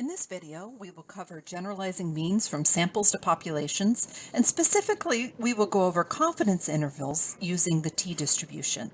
In this video, we will cover generalizing means from samples to populations, and specifically, we will go over confidence intervals using the t-distribution.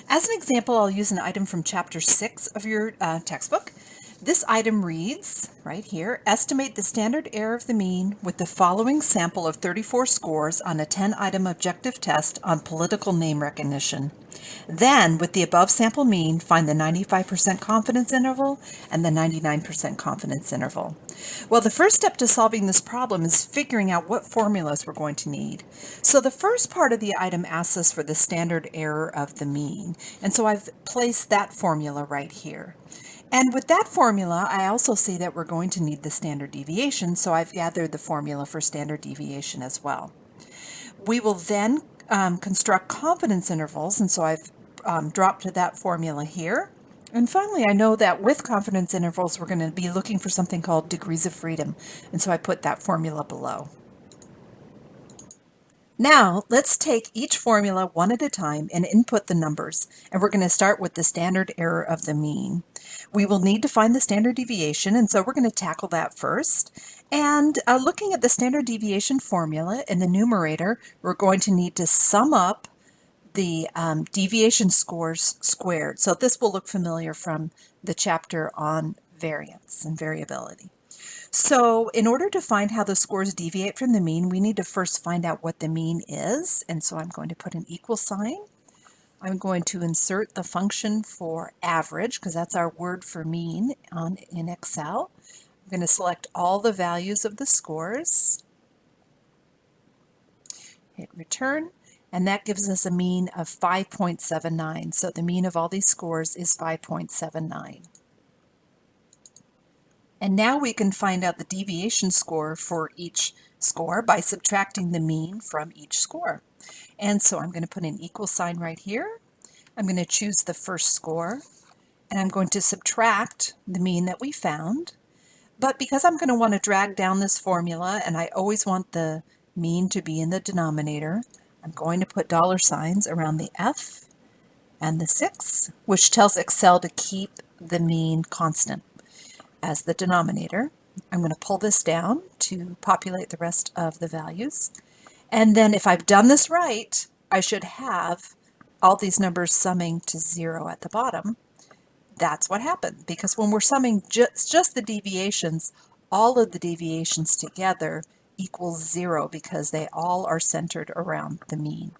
As an example, I'll use an item from Chapter 6 of your textbook. This item reads, right here, estimate the standard error of the mean with the following sample of 34 scores on a 10-item objective test on political name recognition. Then, with the above sample mean, find the 95% confidence interval and the 99% confidence interval. Well, the first step to solving this problem is figuring out what formulas we're going to need. So the first part of the item asks us for the standard error of the mean. And so I've placed that formula right here. And with that formula, I also see that we're going to need the standard deviation, so I've gathered the formula for standard deviation as well. We will then construct confidence intervals, and so I've dropped to that formula here. And finally, I know that with confidence intervals, we're going to be looking for something called degrees of freedom, and so I put that formula below. Now, let's take each formula one at a time and input the numbers, and we're going to start with the standard error of the mean. We will need to find the standard deviation, and so we're going to tackle that first. And looking at the standard deviation formula in the numerator, we're going to need to sum up the deviation scores squared. So this will look familiar from the chapter on variance and variability. So in order to find how the scores deviate from the mean, we need to first find out what the mean is. And so I'm going to put an equal sign. I'm going to insert the function for average, because that's our word for mean in Excel. I'm going to select all the values of the scores, hit return, and that gives us a mean of 5.79. So the mean of all these scores is 5.79. And now we can find out the deviation score for each score by subtracting the mean from each score. And so I'm going to put an equal sign right here. I'm going to choose the first score, and I'm going to subtract the mean that we found. But because I'm going to want to drag down this formula, and I always want the mean to be in the denominator, I'm going to put dollar signs around the F and the 6, which tells Excel to keep the mean constant as the denominator. I'm going to pull this down to populate the rest of the values. And then if I've done this right, I should have all these numbers summing to 0 at the bottom. That's what happened, because when we're summing just the deviations, all of the deviations together equals 0 because they all are centered around the mean.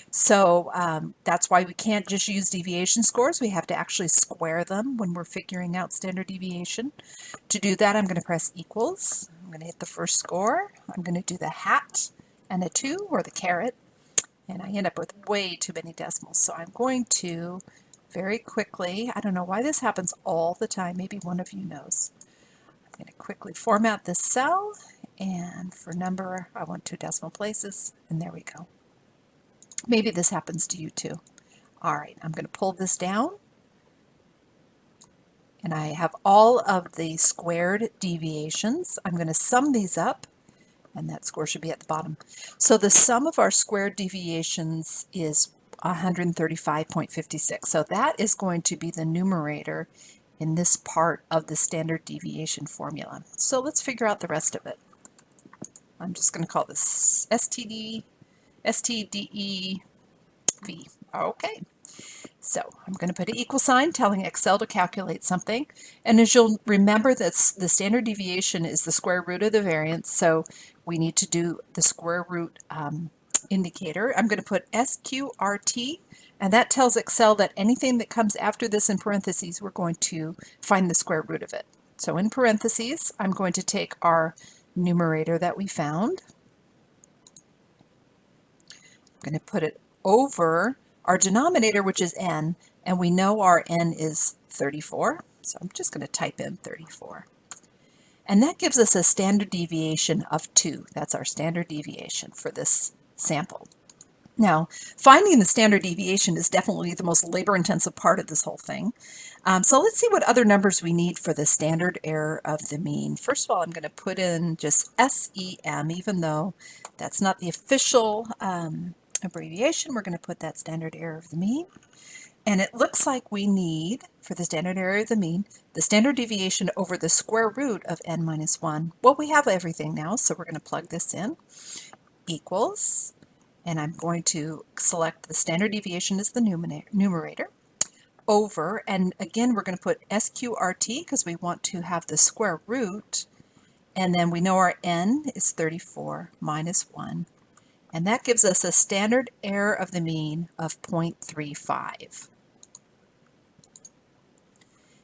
So that's why we can't just use deviation scores. We have to actually square them when we're figuring out standard deviation. To do that, I'm going to press equals. I'm going to hit the first score. I'm going to do the hat and a 2, or the caret, and I end up with way too many decimals. So I'm going to very quickly, I don't know why this happens all the time, maybe one of you knows. I'm going to quickly format this cell, and for number, I want 2 decimal places, and there we go. Maybe this happens to you too. All right, I'm going to pull this down, and I have all of the squared deviations. I'm going to sum these up, and that score should be at the bottom. So the sum of our squared deviations is 135.56. So that is going to be the numerator in this part of the standard deviation formula. So let's figure out the rest of it. I'm just going to call this STDEV. Okay. So I'm going to put an equal sign telling Excel to calculate something. And as you'll remember, that's the standard deviation is the square root of the variance. So we need to do the square root indicator. I'm going to put SQRT, and that tells Excel that anything that comes after this in parentheses, we're going to find the square root of it. So in parentheses, I'm going to take our numerator that we found. I'm going to put it over our denominator, which is n, and we know our n is 34, so I'm just going to type in 34. And that gives us a standard deviation of 2. That's our standard deviation for this sample. Now, finding the standard deviation is definitely the most labor-intensive part of this whole thing. So let's see what other numbers we need for the standard error of the mean. First of all, I'm going to put in just SEM, even though that's not the official abbreviation. We're going to put that standard error of the mean. And it looks like we need, for the standard error of the mean, the standard deviation over the square root of n minus 1. Well, we have everything now, so we're going to plug this in. Equals, and I'm going to select the standard deviation as the numerator, over, and again we're going to put SQRT because we want to have the square root, and then we know our n is 34 minus 1, and that gives us a standard error of the mean of 0.35.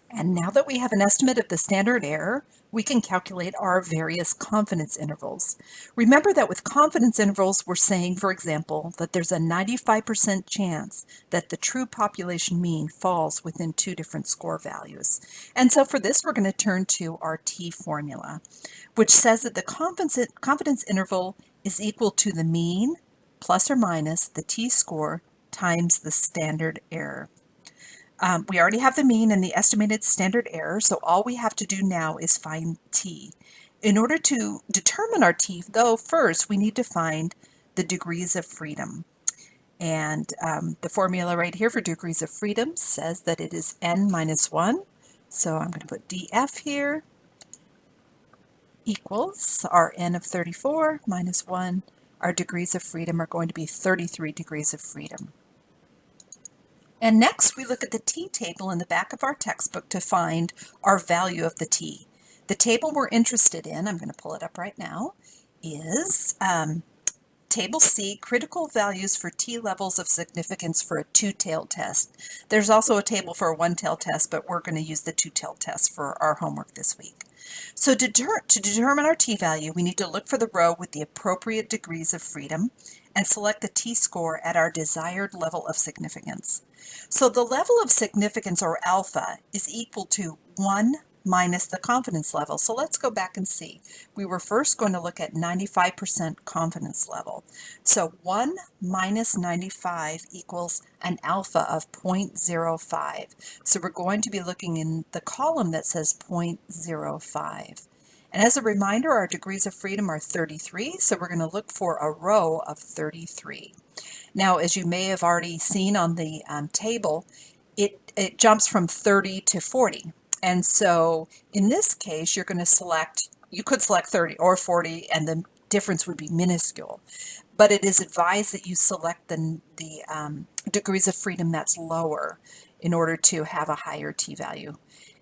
And now that we have an estimate of the standard error, we can calculate our various confidence intervals. Remember that with confidence intervals, we're saying, for example, that there's a 95% chance that the true population mean falls within two different score values. And so for this, we're going to turn to our T formula, which says that the confidence interval is equal to the mean plus or minus the t-score times the standard error. We already have the mean and the estimated standard error, so all we have to do now is find t. In order to determine our t, though, first we need to find the degrees of freedom. And the formula right here for degrees of freedom says that it is n minus 1. So I'm going to put df here equals our n of 34 minus 1. Our degrees of freedom are going to be 33 degrees of freedom. And next we look at the t table in the back of our textbook to find our value of the t. The table we're interested in, I'm going to pull it up right now, is Table C, critical values for t levels of significance for a two-tailed test. There's also a table for a one-tailed test, but we're going to use the two-tailed test for our homework this week. So to determine our t-value, we need to look for the row with the appropriate degrees of freedom and select the t-score at our desired level of significance. So the level of significance, or alpha, is equal to 1 minus the confidence level. So let's go back and see. We were first going to look at 95% confidence level. So 1 minus 95 equals an alpha of 0.05. So we're going to be looking in the column that says 0.05. And as a reminder, our degrees of freedom are 33, so we're going to look for a row of 33. Now, as you may have already seen on the table, it jumps from 30 to 40. And so in this case, you're going to select, you could select 30 or 40, and the difference would be minuscule. But it is advised that you select the degrees of freedom that's lower in order to have a higher t-value.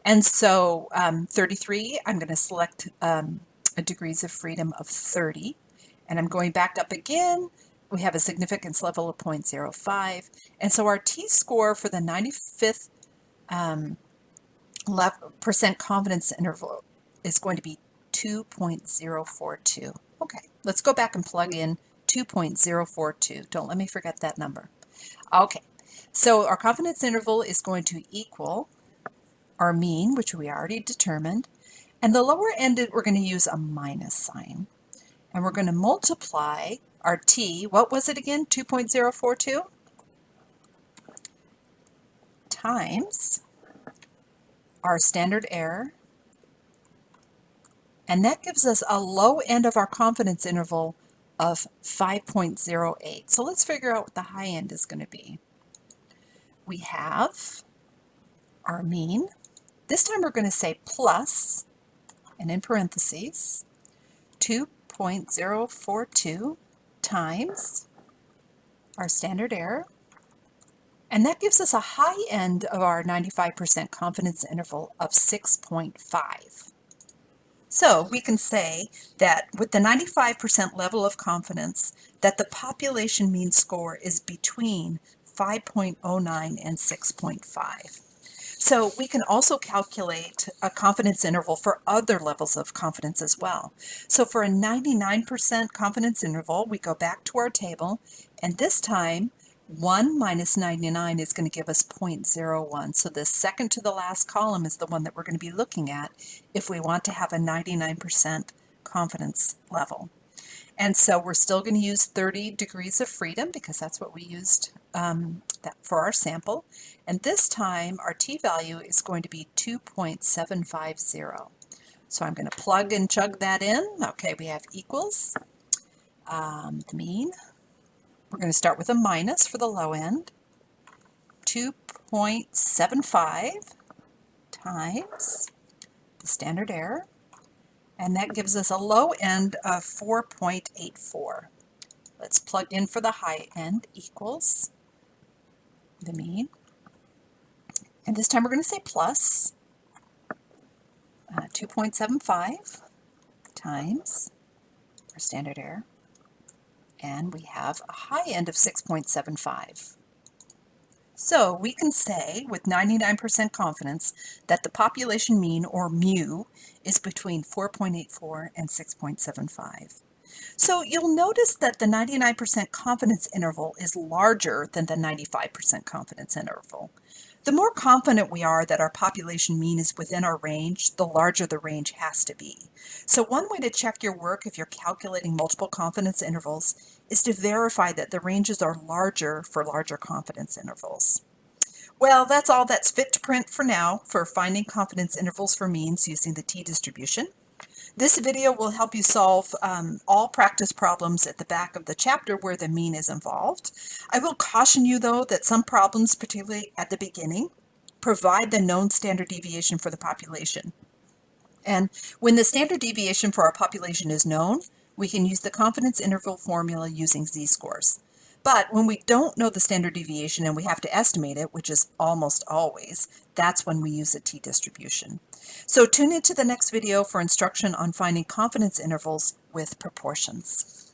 And so 33, I'm going to select a degrees of freedom of 30. And I'm going back up again. We have a significance level of 0.05. And so our t-score for the 95th percent confidence interval is going to be 2.042. Okay, let's go back and plug in 2.042. Don't let me forget that number. Okay, so our confidence interval is going to equal our mean, which we already determined, and the lower end we're going to use a minus sign. And we're going to multiply our t, what was it again, 2.042, times our standard error, and that gives us a low end of our confidence interval of 5.08. So let's figure out what the high end is going to be. We have our mean. This time we're going to say plus, and in parentheses, 2.042 times our standard error, and that gives us a high end of our 95% confidence interval of 6.5. So we can say that with the 95% level of confidence, that the population mean score is between 5.09 and 6.5. So we can also calculate a confidence interval for other levels of confidence as well. So for a 99% confidence interval, we go back to our table, and this time 1 minus 99 is going to give us 0.01. So the second to the last column is the one that we're going to be looking at if we want to have a 99% confidence level. And so we're still going to use 30 degrees of freedom because that's what we used for our sample. And this time our t-value is going to be 2.750. So I'm going to plug and chug that in. Okay, we have equals the mean. We're going to start with a minus for the low end, 2.75 times the standard error, and that gives us a low end of 4.84. Let's plug in for the high end equals the mean. And this time we're going to say plus 2.75 times our standard error. And we have a high end of 6.75. So we can say with 99% confidence that the population mean, or mu, is between 4.84 and 6.75. So you'll notice that the 99% confidence interval is larger than the 95% confidence interval. The more confident we are that our population mean is within our range, the larger the range has to be. So one way to check your work if you're calculating multiple confidence intervals is to verify that the ranges are larger for larger confidence intervals. Well, that's all that's fit to print for now for finding confidence intervals for means using the t-distribution. This video will help you solve all practice problems at the back of the chapter where the mean is involved. I will caution you, though, that some problems, particularly at the beginning, provide the known standard deviation for the population. And when the standard deviation for our population is known, we can use the confidence interval formula using z-scores. But when we don't know the standard deviation and we have to estimate it, which is almost always, that's when we use a t-distribution. So tune into the next video for instruction on finding confidence intervals with proportions.